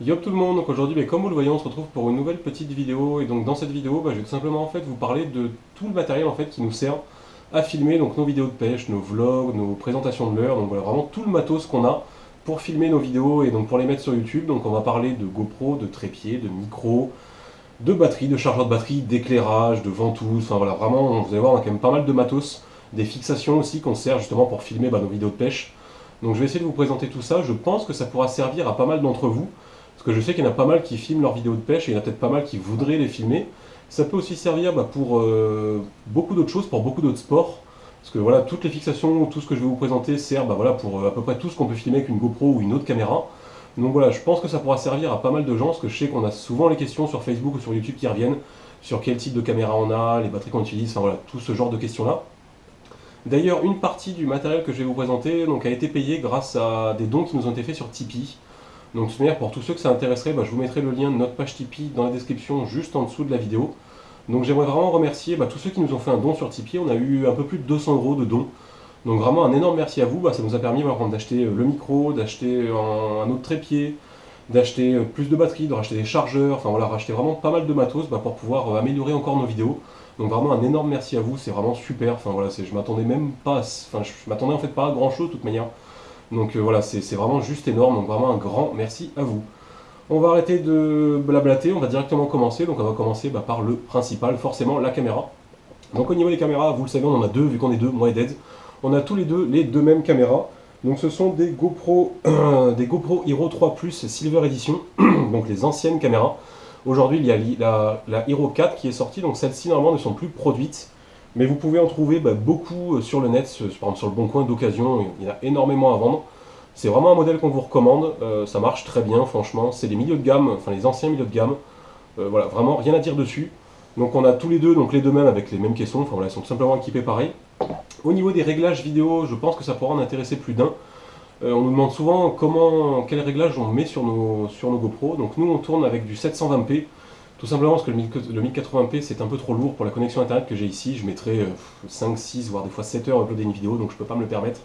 Yo tout le monde, donc aujourd'hui, comme vous le voyez, on se retrouve pour une nouvelle petite vidéo. Et donc dans cette vidéo, je vais tout simplement vous parler de tout le matériel qui nous sert à filmer donc nos vidéos de pêche, nos vlogs, nos présentations de l'heure. Donc voilà, vraiment tout le matos qu'on a pour filmer nos vidéos et donc pour les mettre sur YouTube. Donc on va parler de GoPro, de trépied, de micro, de batterie, de chargeur de batterie, d'éclairage, de ventouse. Enfin voilà, vraiment, vous allez voir, on a quand même pas mal de matos, des fixations aussi qu'on sert justement pour filmer nos vidéos de pêche. Donc je vais essayer de vous présenter tout ça. Je pense que ça pourra servir à pas mal d'entre vous. Parce que je sais qu'il y en a pas mal qui filment leurs vidéos de pêche et il y en a peut-être pas mal qui voudraient les filmer. Ça peut aussi servir pour beaucoup d'autres choses, pour beaucoup d'autres sports. Parce que voilà, toutes les fixations, tout ce que je vais vous présenter sert pour à peu près tout ce qu'on peut filmer avec une GoPro ou une autre caméra. Donc voilà, je pense que ça pourra servir à pas mal de gens, parce que je sais qu'on a souvent les questions sur Facebook ou sur YouTube qui reviennent, sur quel type de caméra on a, les batteries qu'on utilise, enfin voilà, tout ce genre de questions-là. D'ailleurs, une partie du matériel que je vais vous présenter a été payée grâce à des dons qui nous ont été faits sur Tipeee. Donc de toute manière, pour tous ceux que ça intéresserait, je vous mettrai le lien de notre page Tipeee dans la description juste en dessous de la vidéo. Donc j'aimerais vraiment remercier tous ceux qui nous ont fait un don sur Tipeee. On a eu un peu plus de 200 € de dons. Donc vraiment un énorme merci à vous. Ça nous a permis d'acheter le micro, d'acheter un autre trépied, d'acheter plus de batteries, de racheter des chargeurs, enfin voilà, racheter vraiment pas mal de matos pour pouvoir améliorer encore nos vidéos. Donc vraiment un énorme merci à vous, c'est vraiment super. Enfin voilà, je m'attendais même pas, je m'attendais en fait pas à grand chose de toute manière. Donc voilà, c'est vraiment juste énorme, donc vraiment un grand merci à vous. On va arrêter de blablater, on va directement commencer. Donc on va commencer par le principal, forcément la caméra. Donc au niveau des caméras, vous le savez, on en a deux, vu qu'on est deux, moi et Dead. On a tous les deux mêmes caméras. Donc ce sont des GoPro, des GoPro Hero 3 Plus Silver Edition, donc les anciennes caméras. Aujourd'hui, il y a la Hero 4 qui est sortie, donc celles-ci normalement ne sont plus produites. Mais vous pouvez en trouver beaucoup sur le net, par exemple sur le Bon Coin d'occasion, il y en a énormément à vendre. C'est vraiment un modèle qu'on vous recommande, ça marche très bien franchement, c'est les milieux de gamme, enfin les anciens milieux de gamme. Voilà, vraiment rien à dire dessus. Donc on a tous les deux, donc les deux mêmes avec les mêmes caissons, enfin voilà, ils sont tout simplement équipés pareil. Au niveau des réglages vidéo, je pense que ça pourra en intéresser plus d'un. On nous demande souvent quel réglage on met sur nos GoPro. Donc nous on tourne avec du 720p, tout simplement parce que le 1080p c'est un peu trop lourd pour la connexion internet que j'ai ici. Je mettrais 5, 6, voire des fois 7 heures à uploader une vidéo, donc je peux pas me le permettre.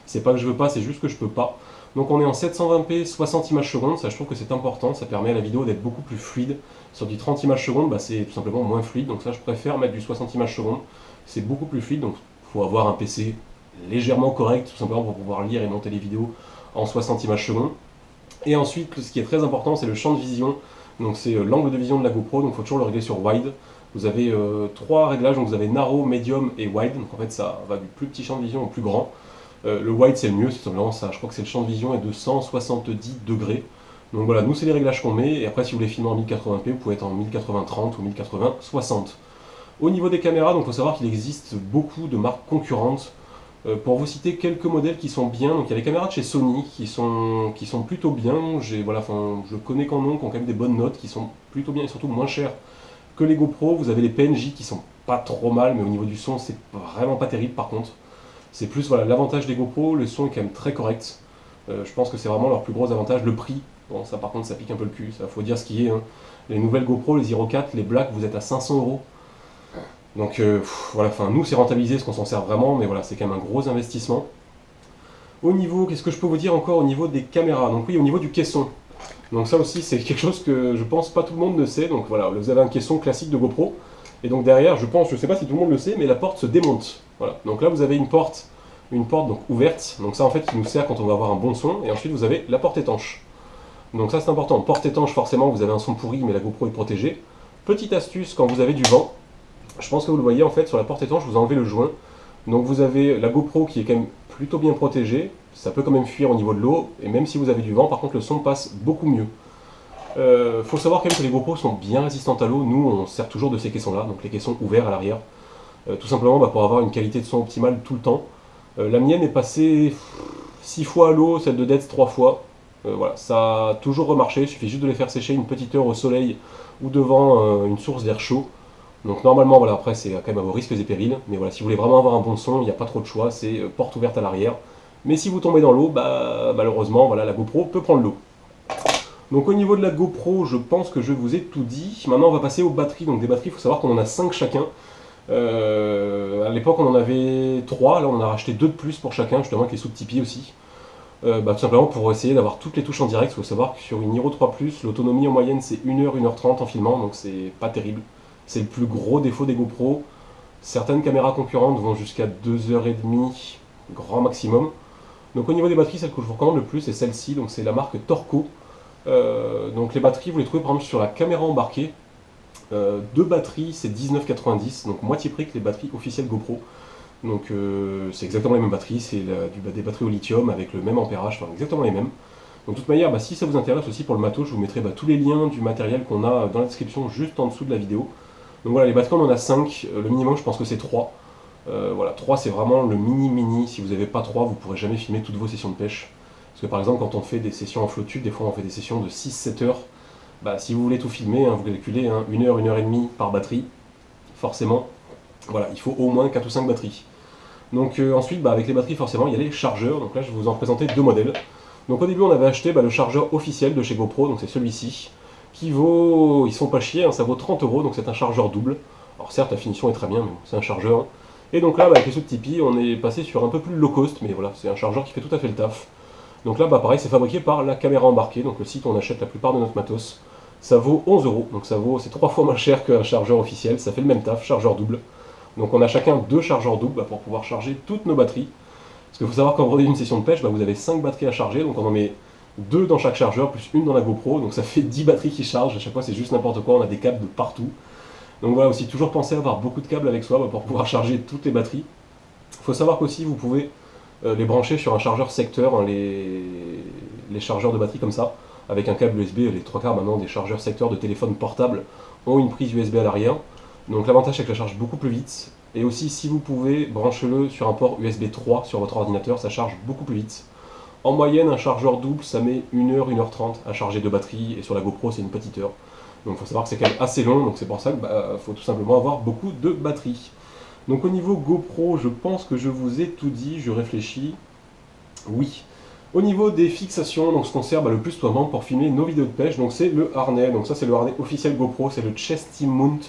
C'est pas que je veux pas, c'est juste que je peux pas. Donc on est en 720p, 60 images secondes, ça je trouve que c'est important, ça permet à la vidéo d'être beaucoup plus fluide. Sur du 30 images secondes, c'est tout simplement moins fluide, donc ça je préfère mettre du 60 images secondes, c'est beaucoup plus fluide, donc il faut avoir un PC légèrement correct, tout simplement pour pouvoir lire et monter les vidéos en 60 images secondes. Et ensuite, ce qui est très important, c'est le champ de vision, donc c'est l'angle de vision de la GoPro, donc il faut toujours le régler sur wide. Vous avez trois réglages, donc vous avez narrow, medium et wide, donc en fait ça va du plus petit champ de vision au plus grand. Le wide c'est le mieux, c'est simplement ça, je crois que c'est le champ de vision est de 170 degrés. Donc voilà, nous c'est les réglages qu'on met, et après si vous voulez filmer en 1080p, vous pouvez être en 1080-30 ou 1080-60. Au niveau des caméras, donc il faut savoir qu'il existe beaucoup de marques concurrentes. Pour vous citer quelques modèles qui sont bien, donc il y a les caméras de chez Sony qui sont plutôt bien, je connais qu'en nom, qui ont quand même des bonnes notes, qui sont plutôt bien et surtout moins chères que les GoPro. Vous avez les PNJ qui sont pas trop mal, mais au niveau du son c'est vraiment pas terrible par contre. C'est plus l'avantage des GoPro, le son est quand même très correct. Je pense que c'est vraiment leur plus gros avantage. Le prix, bon ça par contre ça pique un peu le cul, ça faut dire ce qui est. Hein. Les nouvelles GoPro, les Hero 4, les Black, vous êtes à 500 €. Donc voilà, nous c'est rentabilisé parce qu'on s'en sert vraiment, mais voilà, c'est quand même un gros investissement. Au niveau, qu'est-ce que je peux vous dire encore au niveau des caméras? Donc oui, au niveau du caisson. Donc ça aussi c'est quelque chose que je pense pas tout le monde ne sait. Donc voilà, vous avez un caisson classique de GoPro. Et donc derrière, je sais pas si tout le monde le sait, mais la porte se démonte. Voilà. Donc là vous avez une porte donc ouverte. Donc ça en fait qui nous sert quand on va avoir un bon son. Et ensuite vous avez la porte étanche. Donc ça c'est important. Porte étanche, forcément vous avez un son pourri, mais la GoPro est protégée. Petite astuce quand vous avez du vent. Je pense que vous le voyez en fait sur la porte étanche, vous enlevez le joint. Donc vous avez la GoPro qui est quand même plutôt bien protégée. Ça peut quand même fuir au niveau de l'eau. Et même si vous avez du vent, par contre le son passe beaucoup mieux. Faut savoir quand même que les GoPro sont bien résistantes à l'eau. Nous on sert toujours de ces caissons là, donc les caissons ouverts à l'arrière. Tout simplement pour avoir une qualité de son optimale tout le temps. La mienne est passée 6 fois à l'eau, celle de Dead 3 fois. Voilà, ça a toujours remarché, il suffit juste de les faire sécher une petite heure au soleil ou devant une source d'air chaud. Donc normalement, voilà, après c'est quand même à vos risques et périls, mais voilà, si vous voulez vraiment avoir un bon son, il n'y a pas trop de choix, c'est porte ouverte à l'arrière. Mais si vous tombez dans l'eau, malheureusement, voilà, la GoPro peut prendre l'eau. Donc au niveau de la GoPro, je pense que je vous ai tout dit. Maintenant, on va passer aux batteries. Donc des batteries, il faut savoir qu'on en a 5 chacun. À l'époque, on en avait 3, là on en a racheté 2 de plus pour chacun, justement avec les sous de Tipeee aussi. Tout simplement pour essayer d'avoir toutes les touches en direct. Il faut savoir que sur une Hero 3 Plus, l'autonomie en moyenne c'est 1h, 1h30 en filmant, donc c'est pas terrible. C'est le plus gros défaut des GoPro. Certaines caméras concurrentes vont jusqu'à 2h30, grand maximum. Donc au niveau des batteries, celle que je vous recommande le plus c'est celle-ci, donc c'est la marque Torco. Donc les batteries, vous les trouvez par exemple sur la caméra embarquée. Deux batteries, c'est 19,90, donc moitié prix que les batteries officielles GoPro. Donc c'est exactement les mêmes batteries, c'est des batteries au lithium avec le même ampérage, enfin exactement les mêmes. Donc de toute manière, si ça vous intéresse aussi pour le matos, je vous mettrai tous les liens du matériel qu'on a dans la description juste en dessous de la vidéo. Donc voilà, les batteries on en a 5, le minimum je pense que c'est 3. Voilà, 3 c'est vraiment le mini, si vous n'avez pas 3, vous ne pourrez jamais filmer toutes vos sessions de pêche. Parce que par exemple quand on fait des sessions en flotte tube, des fois on fait des sessions de 6-7 heures. Si vous voulez tout filmer, vous calculez 1 heure, 1h30 par batterie, forcément, voilà, il faut au moins 4 ou 5 batteries. Donc ensuite, avec les batteries, forcément, il y a les chargeurs. Donc là, je vais vous en présenter deux modèles. Donc au début, on avait acheté le chargeur officiel de chez GoPro, donc c'est celui-ci, qui vaut, ils sont pas chiés, ça vaut 30 euros, donc c'est un chargeur double. Alors certes, la finition est très bien, mais bon, c'est un chargeur. Et donc là, avec les sous de Tipeee, on est passé sur un peu plus low cost, mais voilà, c'est un chargeur qui fait tout à fait le taf. Donc là, pareil, c'est fabriqué par la caméra embarquée, donc le site où on achète la plupart de notre matos. Ça vaut 11 euros, donc c'est 3 fois moins cher qu'un chargeur officiel, ça fait le même taf, chargeur double. Donc on a chacun 2 chargeurs doubles pour pouvoir charger toutes nos batteries. Parce qu'il faut savoir quand vous regardez une session de pêche, vous avez 5 batteries à charger, donc on en met 2 dans chaque chargeur, plus une dans la GoPro, donc ça fait 10 batteries qui chargent, à chaque fois c'est juste n'importe quoi, on a des câbles de partout. Donc voilà, aussi toujours penser à avoir beaucoup de câbles avec soi pour pouvoir charger toutes les batteries. Il faut savoir qu'aussi vous pouvez les brancher sur un chargeur secteur, les chargeurs de batterie comme ça, avec un câble USB. Les 3 quarts maintenant des chargeurs secteur de téléphone portable ont une prise USB à l'arrière. Donc l'avantage c'est que ça charge beaucoup plus vite. Et aussi si vous pouvez, branchez-le sur un port USB 3 sur votre ordinateur, ça charge beaucoup plus vite. En moyenne, un chargeur double, ça met 1h, 1h30 à charger de batterie, et sur la GoPro c'est une petite heure. Donc il faut savoir que c'est quand même assez long, donc c'est pour ça qu'il faut tout simplement avoir beaucoup de batterie. Donc au niveau GoPro, je pense que je vous ai tout dit, je réfléchis. Oui. Au niveau des fixations, donc ce qu'on sert le plus souvent pour filmer nos vidéos de pêche, donc c'est le harnais. Donc ça c'est le harnais officiel GoPro, c'est le Chesty Mount.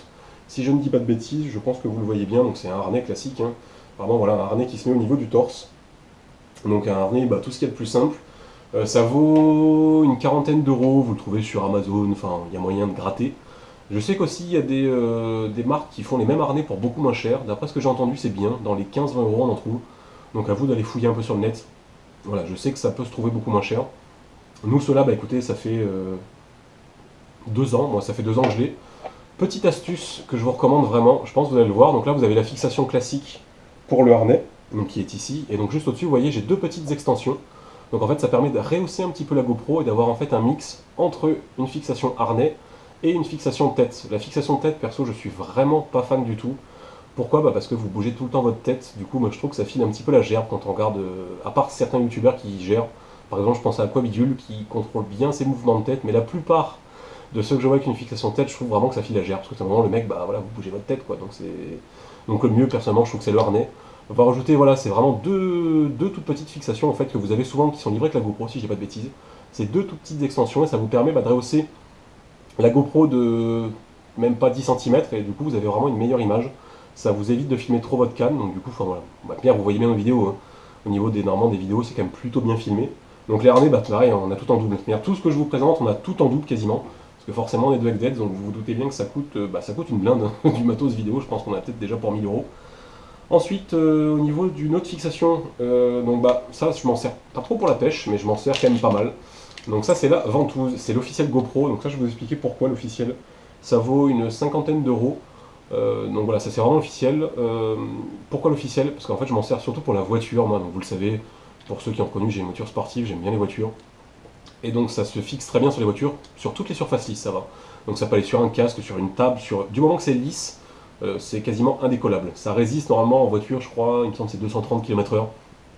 Si je ne dis pas de bêtises, je pense que vous le voyez bien, donc c'est un harnais classique. Vraiment voilà, un harnais qui se met au niveau du torse. Donc un harnais, tout ce qui est le plus simple. Ça vaut une quarantaine d'euros, vous le trouvez sur Amazon, enfin il y a moyen de gratter. Je sais qu'aussi il y a des marques qui font les mêmes harnais pour beaucoup moins cher. D'après ce que j'ai entendu, c'est bien, dans les 15-20 euros on en trouve. Donc à vous d'aller fouiller un peu sur le net. Voilà, je sais que ça peut se trouver beaucoup moins cher. Nous, cela, écoutez, ça fait 2 ans, moi ça fait 2 ans que je l'ai. Petite astuce que je vous recommande vraiment, je pense que vous allez le voir. Donc là, vous avez la fixation classique pour le harnais, donc qui est ici. Et donc juste au-dessus, vous voyez, j'ai 2 petites extensions. Donc en fait, ça permet de rehausser un petit peu la GoPro et d'avoir en fait un mix entre une fixation harnais et une fixation tête. La fixation tête, perso, je suis vraiment pas fan du tout. Pourquoi Parce que vous bougez tout le temps votre tête. Du coup, moi je trouve que ça file un petit peu la gerbe quand on regarde, à part certains youtubeurs qui gèrent. Par exemple, je pense à Aquabidule qui contrôle bien ses mouvements de tête, mais la plupart de ceux que je vois avec une fixation tête, je trouve vraiment que ça file la gerbe. Parce que c'est vraiment le mec, voilà, vous bougez votre tête, quoi. Donc le mieux, personnellement, je trouve que c'est le harnais. On va rajouter, voilà, c'est vraiment deux toutes petites fixations en fait que vous avez souvent qui sont livrées avec la GoPro, si je dis pas de bêtises. C'est 2 toutes petites extensions et ça vous permet de rehausser la GoPro de même pas 10 cm et du coup vous avez vraiment une meilleure image. Ça vous évite de filmer trop votre cam, donc du coup, voilà. Bien, vous voyez bien nos vidéos, au niveau des vidéos, c'est quand même plutôt bien filmé. Donc les harnais, pareil, on a tout en double. Tout ce que je vous présente, on a tout en double quasiment. Parce que forcément, on est de Dead, donc vous vous doutez bien que ça coûte une blinde du matos vidéo, je pense qu'on a peut-être déjà pour 1000 euros. Ensuite, au niveau d'une autre fixation, ça je m'en sers pas trop pour la pêche, mais je m'en sers quand même pas mal. Donc ça c'est la ventouse, c'est l'officiel GoPro, donc ça je vais vous expliquer pourquoi l'officiel. Ça vaut une 50aine d'euros. Donc voilà, ça c'est vraiment officiel. Pourquoi l'officiel? Parce qu'en fait je m'en sers surtout pour la voiture, moi, donc vous le savez, pour ceux qui ont connu, j'ai une voiture sportive, j'aime bien les voitures. Et donc ça se fixe très bien sur les voitures, sur toutes les surfaces lisses, ça va. Donc ça peut aller sur un casque, sur une table, du moment que c'est lisse, c'est quasiment indécollable. Ça résiste normalement en voiture, je crois, il me semble que c'est 230 km/h.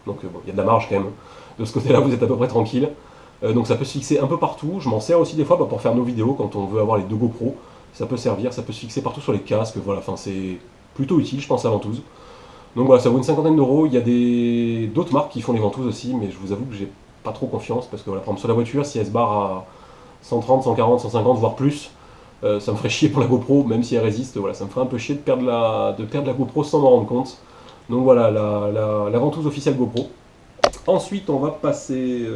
Donc bon, il y a de la marge quand même. De ce côté-là, vous êtes à peu près tranquille. Donc ça peut se fixer un peu partout. Je m'en sers aussi des fois pour faire nos vidéos quand on veut avoir les 2 GoPro. Ça peut servir, ça peut se fixer partout sur les casques. Voilà, enfin c'est plutôt utile, je pense, la ventouse. Donc voilà, ça vaut une 50aine d'euros. Il y a d'autres marques qui font des ventouses aussi, mais je vous avoue que j'ai pas trop confiance parce que voilà, par exemple sur la voiture, si elle se barre à 130, 140, 150, voire plus, ça me ferait chier pour la GoPro, même si elle résiste. Voilà, ça me ferait un peu chier de perdre la GoPro sans m'en rendre compte. Donc voilà, la ventouse officielle GoPro. Ensuite, on va passer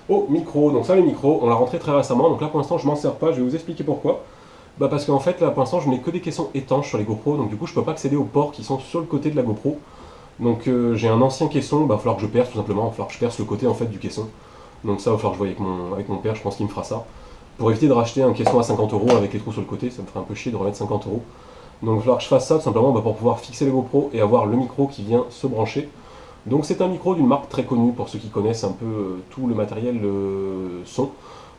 au micro. Donc ça, le micro, on l'a rentré très récemment. Donc là, pour l'instant, je m'en sers pas. Je vais vous expliquer pourquoi. Bah parce qu'en fait, là, pour l'instant, je n'ai que des caissons étanches sur les GoPro. Donc du coup, je peux pas accéder aux ports qui sont sur le côté de la GoPro. Donc j'ai un ancien caisson. Bah, il va falloir que je perce tout simplement. Il va falloir que je perce le côté en fait du caisson. Donc ça, il va falloir que je voie avec mon père. Je pense qu'il me fera ça. Pour éviter de racheter un caisson à 50 € avec les trous sur le côté, ça me ferait un peu chier de remettre 50 €. Donc il va falloir que je fasse ça tout simplement pour pouvoir fixer les GoPro et avoir le micro qui vient se brancher. Donc c'est un micro d'une marque très connue pour ceux qui connaissent un peu tout le matériel son.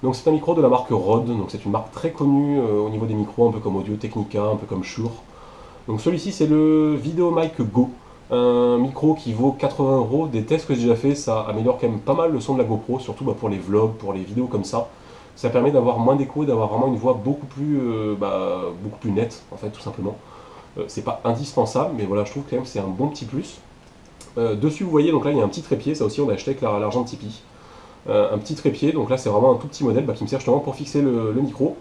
Donc c'est un micro de la marque Rode, donc c'est une marque très connue au niveau des micros, un peu comme Audio Technica, un peu comme Shure. Donc celui-ci c'est le VideoMic Go, un micro qui vaut 80 €. Des tests que j'ai déjà fait, ça améliore quand même pas mal le son de la GoPro, surtout pour les vlogs, pour les vidéos comme ça. Ça permet d'avoir moins d'écho et d'avoir vraiment une voix beaucoup plus nette, en fait, tout simplement. C'est pas indispensable, mais voilà, je trouve quand même que c'est un bon petit plus. Dessus, vous voyez, donc là, il y a un petit trépied, ça aussi, on a acheté avec l'argent de Tipeee. Un petit trépied, donc là, c'est vraiment un tout petit modèle qui me sert justement pour fixer le micro.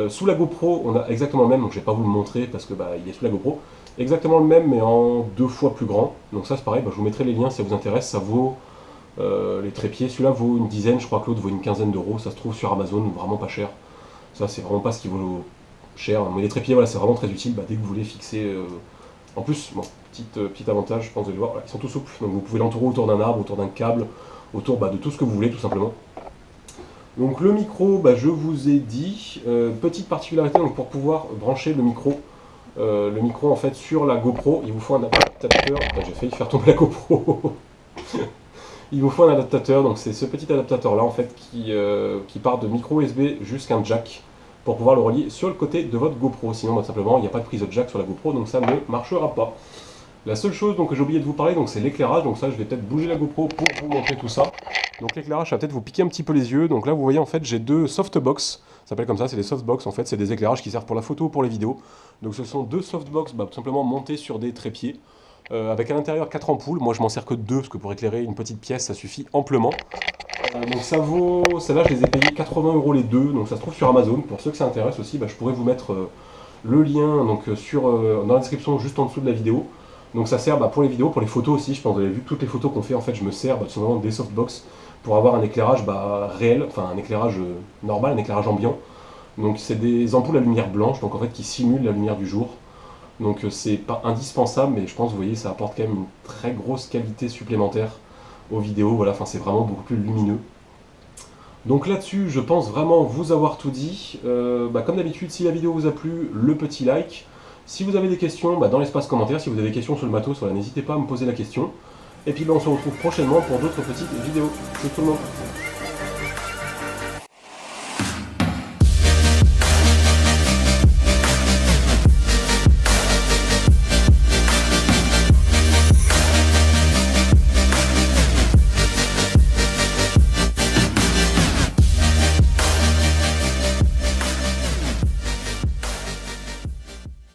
Sous la GoPro, on a exactement le même, donc je vais pas vous le montrer parce que il est sous la GoPro. Exactement le même, mais en 2 fois plus grand. Donc ça, c'est pareil, je vous mettrai les liens si ça vous intéresse. Ça vaut les trépieds, celui-là vaut une dizaine, je crois que l'autre vaut une quinzaine d'euros. Ça se trouve sur Amazon, vraiment pas cher. Ça, c'est vraiment pas ce qui vaut cher. Mais les trépieds, voilà, c'est vraiment très utile dès que vous voulez fixer. En plus, bon, petit avantage, je pense, vous allez voir, ils sont tout souples. Donc vous pouvez l'entourer autour d'un arbre, autour d'un câble, autour de tout ce que vous voulez, tout simplement. Donc le micro, je vous ai dit, petite particularité, donc pour pouvoir brancher le micro en fait sur la GoPro, il vous faut un adaptateur. J'ai failli faire tomber la GoPro. Il vous faut un adaptateur, donc c'est ce petit adaptateur là en fait qui part de micro USB jusqu'à un jack pour pouvoir le relier sur le côté de votre GoPro. Sinon, simplement, il n'y a pas de prise de jack sur la GoPro, donc ça ne marchera pas. La seule chose que j'ai oublié de vous parler, c'est l'éclairage. Donc ça, je vais peut-être bouger la GoPro pour vous montrer tout ça. Donc l'éclairage, ça va peut-être vous piquer un petit peu les yeux. Donc là, vous voyez, en fait, j'ai 2 softbox. Ça s'appelle comme ça, c'est des softbox. En fait, c'est des éclairages qui servent pour la photo ou pour les vidéos. Donc ce sont 2 softbox, tout simplement montés sur des trépieds. Avec à l'intérieur 4 ampoules. Moi, je m'en sers que de 2, parce que pour éclairer une petite pièce, ça suffit amplement. Donc ça vaut, celle-là, je les ai payés 80 € les 2. Donc ça se trouve sur Amazon. Pour ceux que ça intéresse aussi, je pourrais vous mettre le lien dans la description juste en dessous de la vidéo. Donc ça sert pour les vidéos, pour les photos aussi. Je pense que vous avez vu toutes les photos qu'on fait. En fait, je me sers tout simplement des softbox pour avoir un éclairage réel, enfin un éclairage normal, un éclairage ambiant. Donc c'est des ampoules à lumière blanche, donc en fait qui simulent la lumière du jour. Donc c'est pas indispensable, mais je pense, vous voyez, ça apporte quand même une très grosse qualité supplémentaire aux vidéos. Voilà, c'est vraiment beaucoup plus lumineux. Donc là-dessus, je pense vraiment vous avoir tout dit. Comme d'habitude, si la vidéo vous a plu, le petit like. Si vous avez des questions, dans l'espace commentaire, si vous avez des questions sur le matos, n'hésitez pas à me poser la question. Et puis on se retrouve prochainement pour d'autres petites vidéos. C'est tout le monde.